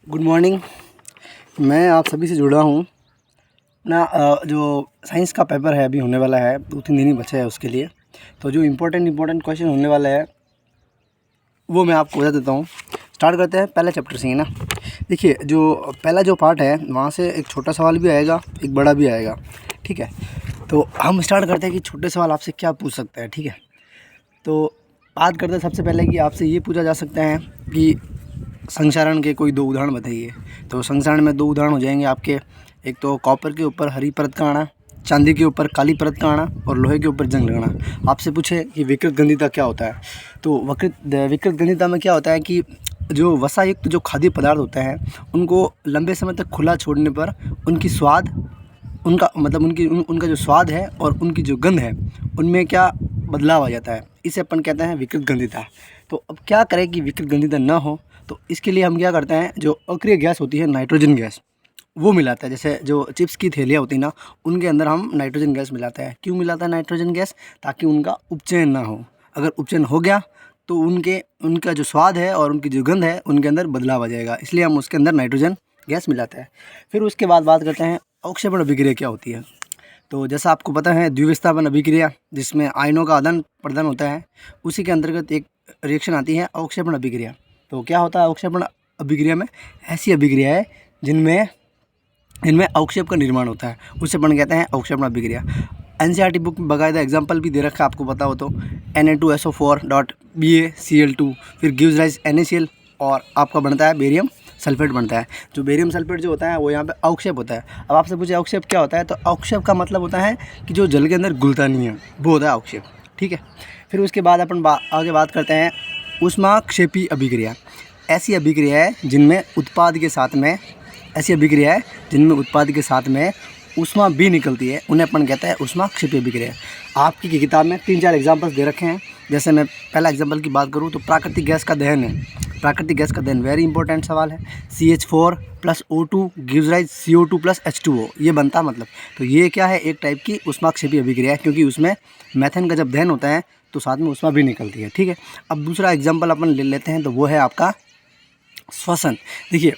Good morning. मैं आप सभी से जुड़ा हूँ। अपना जो साइंस का पेपर है अभी होने वाला है, 2-3 दिन ही बचे हैं उसके लिए। तो जो इम्पोर्टेंट क्वेश्चन होने वाला है वो मैं आपको बता देता हूँ। स्टार्ट करते हैं पहले चैप्टर से ही ना। देखिए, जो पहला जो पार्ट है वहाँ से एक छोटा सवाल भी आएगा, एक बड़ा भी आएगा, ठीक है। तो हम स्टार्ट करते हैं कि छोटे सवाल आपसे क्या पूछ सकते हैं, ठीक है। तो बात करते हैं सबसे पहले कि आपसे ये पूछा जा सकता है कि संक्षारण के कोई 2 उदाहरण बताइए। तो संक्षारण में 2 उदाहरण हो जाएंगे आपके। एक तो कॉपर के ऊपर हरी परत का आना, चांदी के ऊपर काली परत का आना और लोहे के ऊपर जंग लगना। आपसे पूछे कि विकृत गंधिता क्या होता है, तो विकृत गंधिता में क्या होता है कि जो वसायुक्त जो खाद्य पदार्थ होते हैं उनको लंबे समय तक खुला छोड़ने पर उनकी स्वाद उनका मतलब उनका जो स्वाद है और उनकी जो गंध है उनमें क्या बदलाव आ जाता है। इसे अपन कहते हैं विकृत गंधिता। तो अब क्या करें कि विकृत गंधिता ना हो, तो इसके लिए हम क्या करते हैं, जो अक्रिय गैस होती है नाइट्रोजन गैस वो मिलाता है। जैसे जो चिप्स की थैलियाँ होती है ना, उनके अंदर हम नाइट्रोजन गैस मिलाते हैं। क्यों मिलाता है नाइट्रोजन गैस? ताकि उनका उपचयन ना हो। अगर उपचयन हो गया तो उनका जो स्वाद है और उनकी जो गंध है उनके अंदर बदलाव आ जाएगा, इसलिए हम उसके अंदर नाइट्रोजन गैस मिलाते हैं। फिर उसके बाद बात करते हैं अवक्षेपण अभिक्रिया क्या होती है। तो जैसा आपको पता है द्विविस्थापन अभिक्रिया, जिसमें आयनों का आदान प्रदान होता है, उसी के अंतर्गत एक रिएक्शन आती है अवक्षेपण अभिक्रिया। तो क्या होता है अवक्षेपण अभिक्रिया में? ऐसी अभिक्रिया है जिनमें अवक्षेप का निर्माण होता है, उसे अपन कहते हैं अवक्षेपण अभिक्रिया। एनसीईआरटी बुक में बाकायदा एग्जाम्पल भी दे रखा है, आपको पता हो तो Na2SO4.BaCl2 फिर गिव्स राइज NaCl और आपका बनता है बेरियम सल्फेट बनता है। जो बेरियम सल्फेट जो होता है वो यहाँ पे अवक्षेप होता है। अब आपसे पूछे अवक्षेप क्या होता है, तो अवक्षेप का मतलब होता है कि जो जल के अंदर घुलता नहीं है, वो होता है अवक्षेप, ठीक है। फिर उसके बाद अपन आगे बात करते हैं ऊष्माक्षेपी अभिक्रिया। ऐसी अभिक्रिया है जिनमें उत्पाद के साथ में ऊष्मा भी निकलती है, उन्हें अपन कहते हैं ऊष्माक्षेपी अभिक्रिया। आपकी किताब में 3-4 एग्जाम्पल्स दे रखे हैं। जैसे मैं पहला एग्जाम्पल की बात करूँ तो प्राकृतिक गैस का दहन है। प्राकृतिक गैस का दहन वेरी इंपॉर्टेंट सवाल है। CH4 + O2 gives rise CO2 + H2O, ये बनता मतलब। तो ये क्या है, एक टाइप की ऊष्माक्षेपी अभिक्रिया है, क्योंकि उसमें मेथेन का जब दहन होता है तो साथ में ऊष्मा भी निकलती है, ठीक है। अब दूसरा एग्जाम्पल अपन ले लेते हैं, तो वो है आपका श्वसन। देखिए,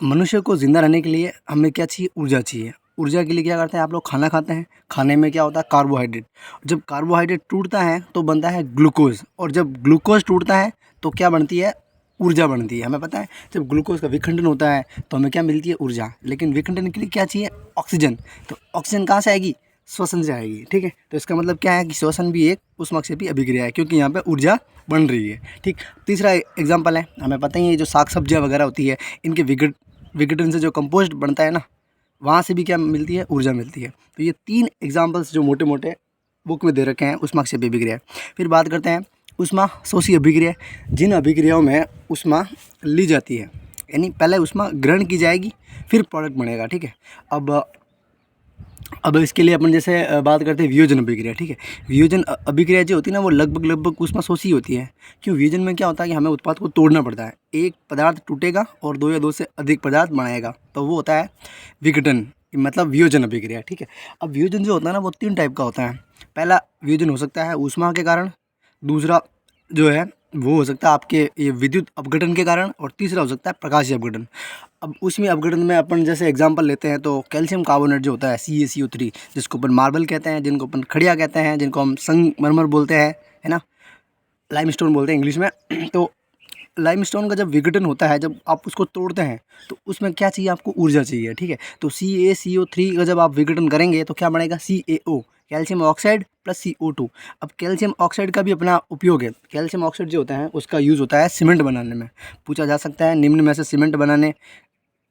मनुष्य को ज़िंदा रहने के लिए हमें क्या चाहिए? ऊर्जा चाहिए। ऊर्जा के लिए क्या करते हैं आप लोग? खाना खाते हैं। खाने में क्या होता है? कार्बोहाइड्रेट। जब कार्बोहाइड्रेट टूटता है तो बनता है ग्लूकोज, और जब ग्लूकोज टूटता है तो क्या बनती है? ऊर्जा बनती है। हमें पता है जब ग्लूकोज का विखंडन होता है तो हमें क्या मिलती है? ऊर्जा। लेकिन विखंडन के लिए क्या चाहिए? ऑक्सीजन। तो ऑक्सीजन कहाँ से आएगी? श्वसन से आएगी, ठीक है। तो इसका मतलब क्या है कि श्वसन भी एक ऊष्माक्षेपी अभिक्रिया है, क्योंकि यहाँ पे ऊर्जा बन रही है, ठीक। तीसरा एग्जाम्पल है, हमें पता ही है जो साग सब्जियाँ वगैरह होती है, इनके विघटन से जो कंपोस्ट बनता है ना, वहाँ से भी क्या मिलती है? ऊर्जा मिलती है। तो ये 3 एग्जाम्पल्स जो मोटे मोटे बुक में दे रखे हैं ऊष्माक्षेपी अभिक्रिया। फिर बात करते हैं ऊष्मा शोषी अभिक्रिया। जिन अभिक्रियाओं में ऊष्मा ली जाती है, यानी पहले ऊष्मा ग्रहण की जाएगी फिर प्रोडक्ट बनेगा, ठीक है। अब इसके लिए अपन जैसे बात करते हैं वियोजन अभिक्रिया, ठीक है। वियोजन अभिक्रिया जो होती है ना, वो लगभग ऊष्मा शोषी होती है। क्यों? वियोजन में क्या होता है कि हमें उत्पाद को तोड़ना पड़ता है। एक पदार्थ टूटेगा और 2 या 2 से अधिक पदार्थ बनाएगा, तो वो होता है विघटन, मतलब वियोजन अभिक्रिया, ठीक है। अब वियोजन जो होता है ना, वो 3 टाइप का होता है। पहला वियोजन हो सकता है ऊष्मा के कारण, दूसरा जो है वो हो सकता है आपके ये विद्युत अपघटन के कारण, और तीसरा हो सकता है प्रकाशीय अपघटन। अब उसमें अपघटन में अपन जैसे एग्जांपल लेते हैं तो कैल्शियम कार्बोनेट जो होता है CaCO3, जिसको अपन मार्बल कहते हैं, जिनको अपन खड़िया कहते हैं, जिनको हम संगमरमर बोलते हैं, है ना, लाइमस्टोन बोलते हैं इंग्लिश में। तो लाइमस्टोन का जब विघटन होता है, जब आप उसको तोड़ते हैं तो उसमें क्या चाहिए? आपको ऊर्जा चाहिए, ठीक है। तो CaCO3 का जब आप विघटन करेंगे तो क्या बनेगा? CaO, calcium oxide + CO2। अब कैल्शियम ऑक्साइड का भी अपना उपयोग है। कैल्शियम ऑक्साइड जो होता है उसका यूज़ होता है सीमेंट बनाने में। पूछा जा सकता है निम्न में से सीमेंट बनाने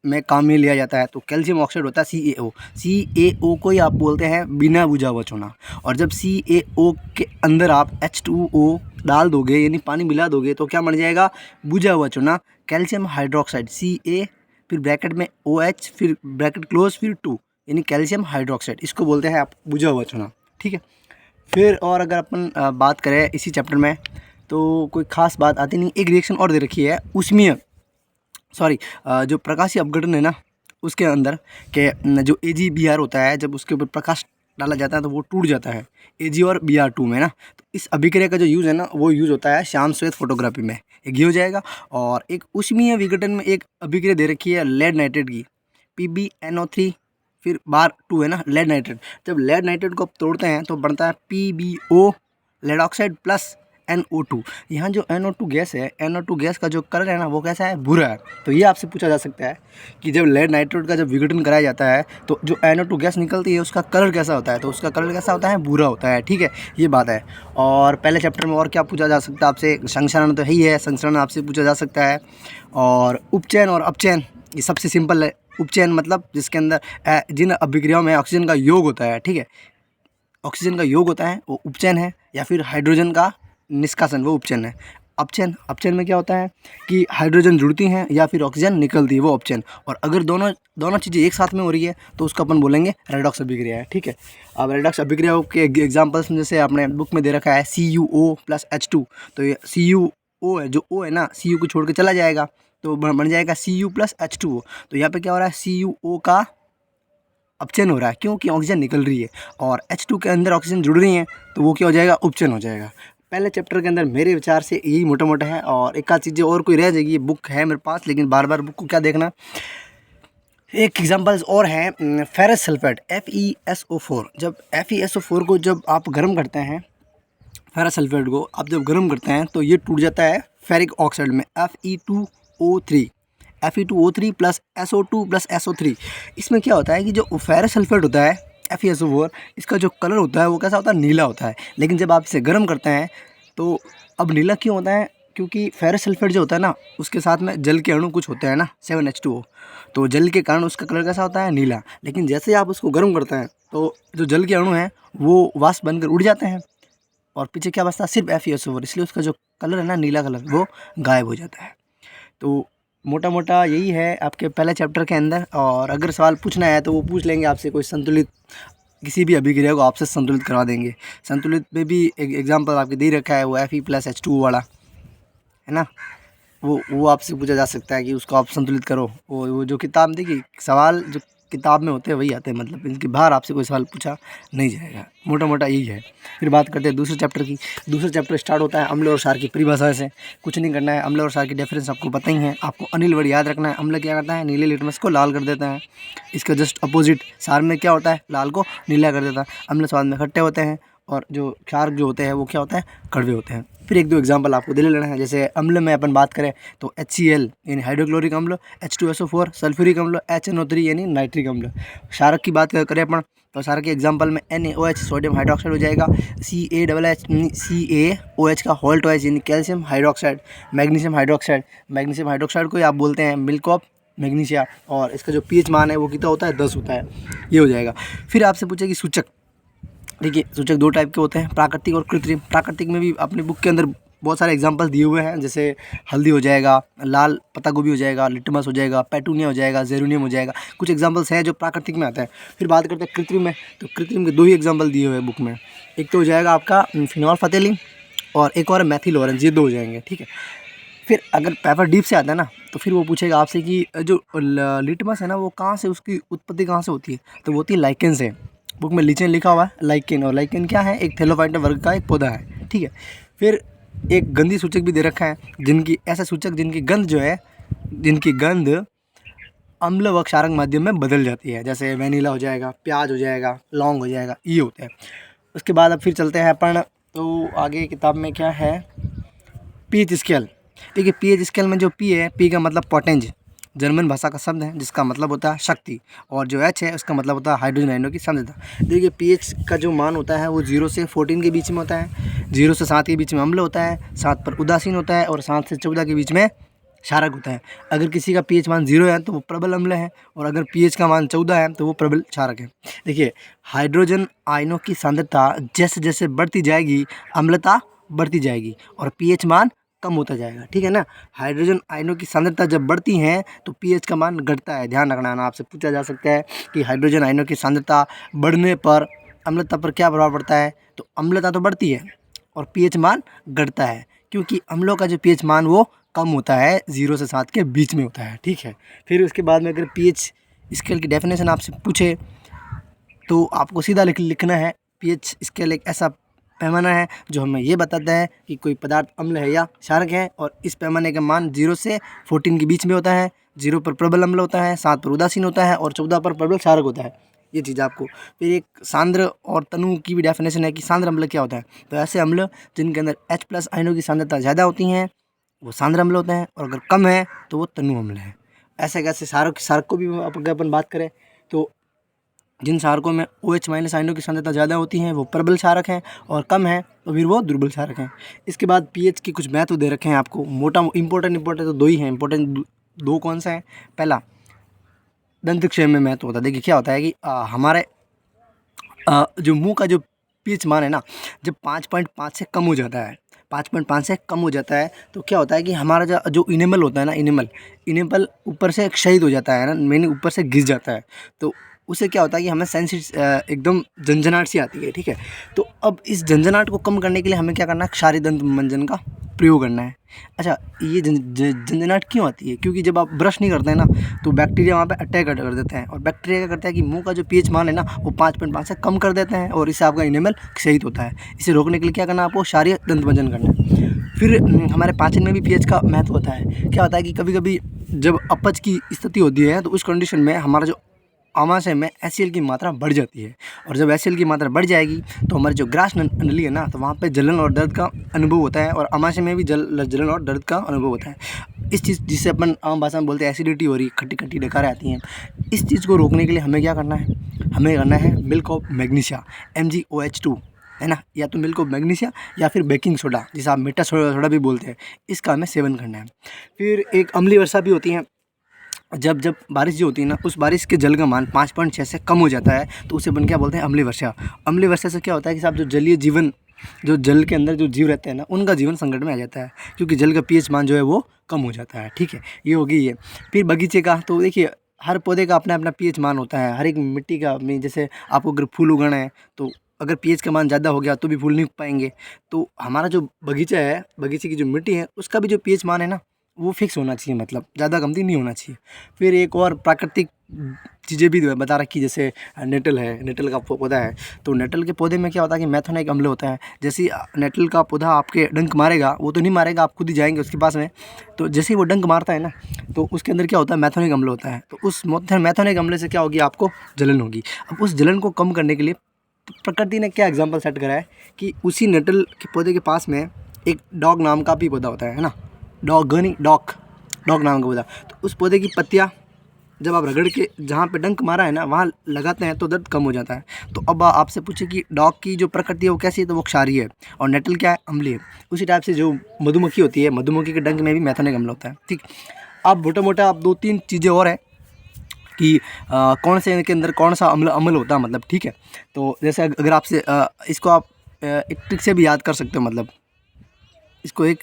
में काम में लिया जाता है, तो कैल्शियम ऑक्साइड होता है CaO। CaO को ही आप बोलते हैं बिना बुझा हुआ चूना। और जब CaO के अंदर आप H2O डाल दोगे, यानी पानी मिला दोगे, तो क्या बन जाएगा? बुझा हुआ चूना, कैल्शियम हाइड्रोक्साइड, Ca फिर ब्रैकेट में OH फिर ब्रैकेट क्लोज फिर 2, यानी कैल्शियम हाइड्रोक्साइड, इसको बोलते हैं आप बुझा हुआ चूना, ठीक है। फिर और अगर अपन बात करें इसी चैप्टर में तो कोई खास बात आती नहीं। एक रिएक्शन और दे रखी है जो प्रकाशीय अपघटन है ना, उसके अंदर के जो AgBr होता है, जब उसके ऊपर प्रकाश डाला जाता है तो वो टूट जाता है Ag और Br2 में ना। तो इस अभिक्रिया का जो यूज़ है ना, वो यूज़ होता है श्याम श्वेत फोटोग्राफी में, एक ये हो जाएगा। और एक ऊष्मीय विघटन में एक अभिक्रिया दे रखी है लेड नाइट्रेट की, PbNO3 फिर बार 2 है ना, लेड नाइट्रेट। जब लेड नाइट्रेट को आप तोड़ते हैं तो बनता है PbO lead oxide plus NO2। यहाँ जो NO2 गैस है, NO2 गैस का जो कलर है ना वो कैसा है, भूरा है। तो ये आपसे पूछा जा सकता है कि जब लेड नाइट्रेट का जब विघटन कराया जाता है तो जो NO2 गैस निकलती है उसका कलर कैसा होता है, तो उसका कलर कैसा होता है, भूरा होता है। ठीक है, ये बात है। और पहले चैप्टर में और क्या पूछा जा सकता है आपसे, संचरण तो है ही है, संचरण आपसे पूछा जा सकता है। और उपचयन और अपचयन, ये सबसे सिंपल है। उपचयन मतलब जिसके अंदर जिन अभिक्रियाओं में ऑक्सीजन का योग होता है, ठीक है, ऑक्सीजन का योग होता है वो उपचयन है, या फिर हाइड्रोजन का निष्कासन वो उपचयन है। अपचयन में क्या होता है कि हाइड्रोजन जुड़ती हैं या फिर ऑक्सीजन निकलती है, वो अपचयन। और अगर दोनों चीज़ें एक साथ में हो रही है तो उसको अपन बोलेंगे रेडॉक्स अभिक्रिया है। ठीक है, अब रेडॉक्स अभिक्रियाओं के एग्जांपल्स में जैसे आपने बुक में दे रखा है CuO + H2, तो ये CuO है, जो O है ना, Cu को छोड़ के चला जाएगा तो बन जाएगा Cu + H2O। तो यहाँ पे क्या हो रहा है, CuO का अपचयन हो रहा है क्योंकि ऑक्सीजन निकल रही है, और H2 के अंदर ऑक्सीजन जुड़ रही है तो वो क्या हो जाएगा, उपचयन हो जाएगा। पहले चैप्टर के अंदर मेरे विचार से यही मोटा मोटा है, और एक आध चीज़ें और कोई रह जाएगी, बुक है मेरे पास लेकिन बार बार बुक को क्या देखना। एक एग्जांपल्स और है फेरस सल्फेट FeSO4। जब FeSO4 को जब आप गर्म करते हैं, फेरस सल्फेट को आप जब गर्म करते हैं तो ये टूट जाता है फेरिक ऑक्साइड में Fe2O3 plus SO2 plus SO3। इसमें क्या होता है कि जो फेरस सल्फेट होता है FeSO4, इसका जो कलर होता है वो कैसा होता है, नीला होता है। लेकिन जब आप इसे गर्म करते हैं तो अब नीला क्यों होता है, क्योंकि फेरस सल्फेट जो होता है ना उसके साथ में जल के अणु कुछ होते हैं ना, 7H2O, तो जल के कारण उसका कलर कैसा होता है, नीला। लेकिन जैसे आप उसको गर्म करते हैं तो जो जल के अणु हैं वो वाष्प बनकर उड़ जाते हैं और पीछे क्या बचता है, सिर्फ FeSO4, इसलिए उसका जो कलर है ना, नीला कलर, वो गायब हो जाता है। तो मोटा मोटा यही है आपके पहले चैप्टर के अंदर। और अगर सवाल पूछना है तो वो पूछ लेंगे आपसे, कोई संतुलित किसी भी अभिक्रिया को आपसे संतुलित करवा देंगे। संतुलित में भी एक एग्जांपल आपके दे रखा है, वो Fe+H2O वाला है ना, वो आपसे पूछा जा सकता है कि उसको आप संतुलित करो। वो जो किताब, देखिए सवाल जो किताब में होते हैं वही आते हैं, मतलब इनके बाहर आपसे कोई सवाल पूछा नहीं जाएगा। मोटा मोटा यही है। फिर बात करते हैं दूसरे चैप्टर की। दूसरा चैप्टर स्टार्ट होता है अम्ल और क्षार की परिभाषा से। कुछ नहीं करना है, अम्ल और क्षार की डिफरेंस आपको पता ही है। आपको अनिल वर्ड याद रखना है। अम्ल क्या करता है, नीले लिटमस को लाल कर देता है। इसका जस्ट अपोजिट क्षार में क्या होता है, लाल को नीला कर देता है। अम्ल स्वाद में खट्टे होते हैं और जो क्षार जो होते हैं वो क्या होता है, कड़वे होते हैं। फिर एक दो एग्जांपल आपको दे लेना है। जैसे अम्ल में अपन बात करें तो HCl यानी हाइड्रोक्लोरिक अम्ल, H2SO4 सल्फ्यूरिक अम्ल, HNO3 यानी नाइट्रिक अम्ल। क्षारक की बात करें अपन तो क्षारक के एग्जांपल में NaOH सोडियम हाइड्रोक्साइड हो जाएगा, CaOH का होल्ट OH यानी कैल्शियम हाइड्रोक्साइड, मैग्नीशियम हाइड्रोक्साइड को आप बोलते हैं मिल्क ऑफ मैग्नीशिया, और इसका जो pH मान है वो कितना होता है, 10 होता है। ये हो जाएगा। फिर आपसे पूछे कि सूचक, देखिए सूचक दो टाइप के होते हैं, प्राकृतिक और कृत्रिम। प्राकृतिक में भी अपनी बुक के अंदर बहुत सारे एग्जांपल दिए हुए हैं, जैसे हल्दी हो जाएगा, लाल पत्ता गोभी हो जाएगा, लिटमस हो जाएगा, पेटूनिया हो जाएगा, जेरुनियम हो जाएगा। कुछ एग्जांपल्स हैं जो प्राकृतिक में आता है। फिर बात करते हैं कृत्रिम में, तो कृत्रिम के 2 ही एग्जांपल दिए हुए हैं बुक में। एक तो हो जाएगा आपका फिनॉल फतेलिन और एक और मैथिल ऑरेंज, ये 2 हो जाएंगे। ठीक है, फिर अगर पेपर डीप से आता है ना तो फिर वो पूछेगा आपसे कि जो लिटमस है ना वो कहाँ से, उसकी उत्पत्ति कहाँ से होती है, तो वो होती है लाइकेन से। बुक में लीचेन लिखा हुआ है लाइकेन, और लाइकेन क्या है, एक थैलोफाइटा वर्ग का एक पौधा है। ठीक है, फिर एक गंधी सूचक भी दे रखा है, जिनकी ऐसे सूचक जिनकी गंध जो है, जिनकी गंध अम्ल व क्षारक माध्यम में बदल जाती है, जैसे वेनिला हो जाएगा, प्याज हो जाएगा, लौंग हो जाएगा, ये होते हैं। उसके बाद अब फिर चलते हैं अपन, तो आगे किताब में क्या है, पीएच स्केल। देखिए पीएच स्केल में जो पी है, पी का मतलब पोटेंज, जर्मन भाषा का शब्द है जिसका मतलब होता है शक्ति, और जो एच है उसका मतलब होता है हाइड्रोजन आयनों की सांद्रता। देखिए पीएच का जो मान होता है वो 0 से 14 के बीच में होता है। 0 से 7 के बीच में अम्ल होता है, 7 पर उदासीन होता है, और 7 से 14 के बीच में क्षारक होता है। अगर किसी का पीएच मान 0 है तो वो प्रबल अम्ल है, और अगर पीएच का मान 14 है तो वो प्रबल क्षारक है। देखिए हाइड्रोजन आयनों की सांद्रता जैसे जैसे बढ़ती जाएगी अम्लता बढ़ती जाएगी और पीएच मान कम होता जाएगा। ठीक है ना, हाइड्रोजन आयनों की सांद्रता जब बढ़ती है तो पीएच का मान घटता है। ध्यान रखना है ना, आपसे पूछा जा सकता है कि हाइड्रोजन आयनों की सांद्रता बढ़ने पर अम्लता पर क्या प्रभाव पड़ता है, तो अम्लता तो बढ़ती है और पीएच मान घटता है, क्योंकि अम्लों का जो पीएच मान वो कम होता है, 0 से 7 के बीच में होता है। ठीक है, फिर उसके बाद में अगर पीएच स्केल की डेफिनेशन आपसे पूछे तो आपको सीधा लिखना है, पीएच स्केल एक ऐसा पैमाना है जो हमें ये बताता है कि कोई पदार्थ अम्ल है या क्षारक है, और इस पैमाने का मान 0 से 14 के बीच में होता है। 0 पर प्रबल अम्ल होता है, 7 पर उदासीन होता है और 14 पर प्रबल क्षारक होता है। ये चीज़ आपको। फिर एक सांद्र और तनु की भी डेफिनेशन है कि सांद्र अम्ल क्या होता है। तो ऐसे अम्ल जिनके अंदर H+ आयनों की सांद्रता ज़्यादा होती हैं वो सांद्र अम्ल होते हैं, और अगर कम है तो वो तनु अम्ल है। ऐसे कैसे क्षारक को भी अगर अपन बात करें तो जिन क्षारकों में OH- आयनों की सांद्रता ज़्यादा होती है वो प्रबल क्षारक हैं, और कम है तो फिर वो दुर्बल क्षारक हैं। इसके बाद पीएच के कुछ महत्व दे रखे हैं आपको। मोटा इंपॉर्टेंट तो दो ही हैं। इंपॉर्टेंट दो कौन सा है? पहला, दंतक्षय में महत्व होता है। देखिए क्या होता है कि हमारे जो मुंह का जो पीएच मान है ना, जब 5.5 से कम हो जाता है, 5.5 से कम हो जाता है तो क्या होता है कि हमारा जो इनेमल होता है ना, इनेमल ऊपर से क्षयित हो जाता है ना, मैंने ऊपर से घिस जाता है। तो उससे क्या होता है कि हमें एकदम झंझनाहट सी आती है। ठीक है, तो अब इस झंझनाहट को कम करने के लिए हमें क्या करना है? क्षारीय दंत मंजन का प्रयोग करना है। अच्छा, ये झंझनाहट क्यों आती है? क्योंकि जब आप ब्रश नहीं करते हैं ना तो बैक्टीरिया वहाँ पे अटैक कर देते हैं, और बैक्टीरिया क्या करता है कि मुंह का जो पीएच मान है ना वो 5.5 से कम कर देते हैं, और इससे आपका इनेमल क्षयित होता है। इसे रोकने के लिए क्या करना है? आपको क्षारीय दंत मंजन करना है। फिर हमारे पाचन में भी पीएच का महत्व होता है। क्या होता है कि कभी कभी जब अपच की स्थिति होती है तो उस कंडीशन में हमारा जो आमाशय में HCl की मात्रा बढ़ जाती है, और जब HCl की मात्रा बढ़ जाएगी तो हमारी जो ग्रास नली है ना, तो वहाँ पे जलन और दर्द का अनुभव होता है, और आमाशय में भी जलन और दर्द का अनुभव होता है। इस चीज़ जिसे अपन आम भाषा में बोलते हैं एसिडिटी हो रही, खट्टी खट्टी डकारें आती हैं। इस चीज़ को रोकने के लिए हमें क्या करना है? हमें करना है मिल्क ऑफ मैग्नीशिया, MgOH2, है ना, या तो मिल्क ऑफ मैग्नीशिया या फिर बेकिंग सोडा, जिसे आप मीठा सोडा भी बोलते हैं, इसका हमें सेवन करना है। फिर एक अम्लीय वर्षा भी होती है। जब बारिश जो होती है ना, उस बारिश के जल का मान 5.6 से कम हो जाता है तो उसे अपन क्या बोलते हैं? अम्लीय वर्षा। अम्लीय वर्षा से क्या होता है कि साहब जो जलीय जीवन, जो जल के अंदर जो जीव रहते हैं ना, उनका जीवन संकट में आ जाता है, क्योंकि जल का पीएच मान जो है वो कम हो जाता है। ठीक है, ये होगी ये। फिर बगीचे का, तो देखिए हर पौधे का अपना अपना पीएच मान होता है, हर एक मिट्टी का अपनी। जैसे आपको अगर फूल उगाना है तो अगर पीएच का मान ज़्यादा हो गया तो भी फूल नहीं उग पाएंगे। तो हमारा जो बगीचा है, बगीचे की जो मिट्टी है, उसका भी जो पीएच मान है ना वो फिक्स होना चाहिए, मतलब ज़्यादा कमती नहीं होना चाहिए। फिर एक और प्राकृतिक चीज़ें भी बता रखी, जैसे नेटल है, नेटल का पौधा है। तो नेटल के पौधे में क्या होता है कि मैथोनिक अम्ल होता है। जैसे ही नेटल का पौधा आपके डंक मारेगा, वो तो नहीं मारेगा, आप खुद ही जाएंगे उसके पास में, तो जैसे ही वो डंक मारता है ना तो उसके अंदर क्या होता है? मैथोनिक अम्ल होता है। तो उस मैथोनिक अम्ल से क्या होगी? आपको जलन होगी। अब उस जलन को कम करने के लिए प्रकृति ने क्या एग्जाम्पल सेट करा है कि उसी नेटल के पौधे के पास में एक डॉग नाम का भी पौधा होता है ना, डॉग नाम का पौधा। तो उस पौधे की पत्तियाँ जब आप रगड़ के जहाँ पे डंक मारा है ना वहाँ लगाते हैं तो दर्द कम हो जाता है। तो अब आपसे पूछे कि डॉग की जो प्रकृति है वो कैसी है, तो वो क्षारीय है, और नेटल क्या है? अम्लीय है। उसी टाइप से जो मधुमक्खी होती है, मधुमक्खी के डंक में भी मैथोनिक अम्ल होता है। ठीक, अब मोटा मोटा आप 2-3 चीज़ें और हैं कि कौन से के अंदर कौन सा अम्ल होता है, मतलब। ठीक है, तो जैसे अगर आपसे इसको आप एक ट्रिक से भी याद कर सकते हो, मतलब इसको एक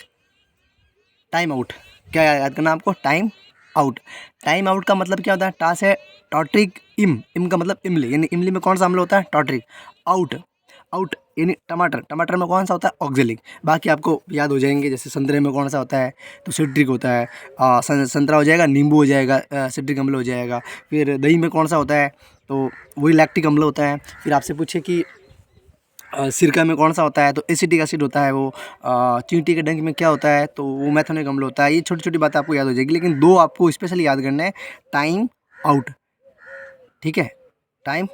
टाइम आउट, क्या याद करना आपको? Time out. टाइम आउट का मतलब क्या होता है? टा से टॉट्रिक इम का मतलब इमली, यानी इमली में कौन सा अम्ल होता है? टॉट्रिक। आउट यानी टमाटर में कौन सा होता है? ऑक्जेलिक। बाकी आपको याद हो जाएंगे, जैसे संतरे में कौन सा होता है? तो सिट्रिक होता है। संतरा हो जाएगा, नींबू हो जाएगा, सिट्रिक अम्ल हो जाएगा। फिर दही में कौन सा होता है? तो वही लैक्टिक अम्ल होता है। फिर आपसे पूछे कि सिरका में कौन सा होता है? तो एसिटिक एसिड होता है वो। चींटी के डंक में क्या होता है? तो वो मैथोनिक अम्ल होता है। ये छोटी छोटी बातें आपको याद हो जाएगी, लेकिन दो आपको स्पेशली याद करना है, टाइम आउट। ठीक है, टाइम